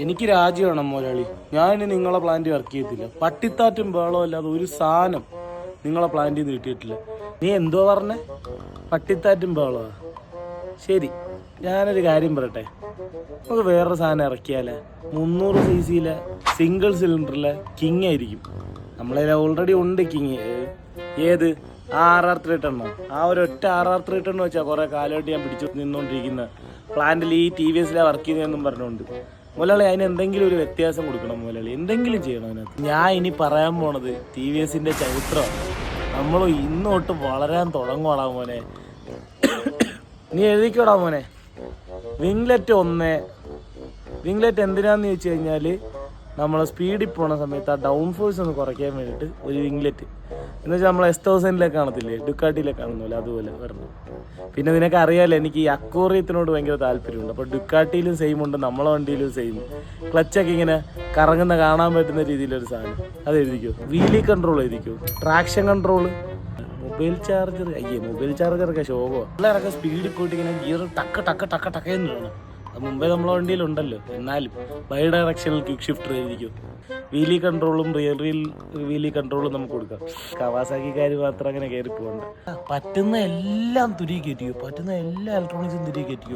എനിക്ക് രാജ്യമാണ് മുതലാളി. ഞാൻ ഇനി നിങ്ങളെ പ്ലാന്റ് വർക്ക് ചെയ്യത്തില്ല. പട്ടിത്താറ്റും ബേളോ അല്ലാതെ ഒരു സാധനം നിങ്ങളെ പ്ലാന്റിൽ നിന്ന് കിട്ടിയിട്ടില്ല. നീ എന്തോ പറഞ്ഞേ? പട്ടിത്താറ്റും ബേളോ? ശരി, ഞാനൊരു കാര്യം പറയട്ടെ. നമുക്ക് വേറൊരു സാധനം ഇറക്കിയാലേ? 300 cc സിംഗിൾ സിലിണ്ടറിലെ കിങ് ആയിരിക്കും. നമ്മളതിൽ ഓൾറെഡി ഉണ്ട് കിങ്. ഏത്? RR310. ആ ഒരൊറ്റ RR310 വെച്ചാൽ കുറേ കാലമായിട്ട് ഞാൻ പിടിച്ചു നിന്നുകൊണ്ടിരിക്കുന്ന പ്ലാന്റിൽ ഈ TVS വർക്ക് ചെയ്യുന്നതെന്നും പറഞ്ഞുകൊണ്ട്. മുതലാളി, അതിന് എന്തെങ്കിലും ഒരു വ്യത്യാസം കൊടുക്കണം മുതലാളി. എന്തെങ്കിലും ചെയ്യണം അതിനകത്ത്. ഞാൻ ഇനി പറയാൻ പോണത് TVSന്റെ ചരിത്രമാണ്. നമ്മൾ ഇന്ന് തൊട്ട് വളരാൻ തുടങ്ങുവാടാ മോനെ. നീ എഴുതിക്കോടാ മോനെ. വിംഗ്ലെറ്റ് 1. വിംഗ്ലെറ്റ് എന്തിനാന്ന് ചോദിച്ചു കഴിഞ്ഞാൽ നമ്മൾ സ്പീഡിൽ പോണ സമയത്ത് ആ ഡൗൺ ഫോഴ്സ് ഒന്ന് കുറയ്ക്കാൻ വേണ്ടിയിട്ട് ഒരു വിംഗ്ലെറ്റ്. എന്ന് വെച്ചാൽ നമ്മൾ S1000 കാണത്തില്ലേ, ഡുക്കാട്ടിയിലൊക്കെ കാണുന്നില്ല, അതുപോലെ വരണം. പിന്നെ നിനക്ക് അറിയാലോ, എനിക്ക് ഈ അക്വോറിയത്തിനോട് ഭയങ്കര താല്പര്യമുണ്ട്. അപ്പോൾ ഡുക്കാട്ടിയിലും സെയിം ഉണ്ട്, നമ്മളെ വണ്ടിയിലും സെയിം. ക്ലച്ചൊക്കെ ഇങ്ങനെ കറങ്ങുന്ന കാണാൻ പറ്റുന്ന രീതിയിലൊരു സാധനം. അത് എഴുതിക്കോ. വീലി കൺട്രോൾ എഴുതിക്കോ. Traction control. Mobile charger. Mobile ചാർജറൊക്കെ ശോഭമാണ്. പിള്ളേരൊക്കെ സ്പീഡിൽ പോയിട്ട് ഇങ്ങനെ ഗിയർ ടക്ക് ടക്ക് ടക്ക് ടക്കേന്ന് വേണം. അത് മുമ്പേ നമ്മളെ വണ്ടിയിലുണ്ടല്ലോ. എന്നാലും ബൈ ഡയറക്ഷണൽ ക്വിക്ക് ഷിഫ്റ്റർ എഴുതിക്കും. വീലി കൺട്രോളും റിയർ വീലി കൺട്രോളും നമുക്ക് കൊടുക്കാം. കവാസാക്കിക്കാർ മാത്രം അങ്ങനെ കയറി പോകണ്ട. പറ്റുന്ന എല്ലാം തുരി കയറ്റിക്കോ. പറ്റുന്ന എല്ലാ ഇലക്ട്രോണിക്സും തുരി കയറ്റിക്കോ.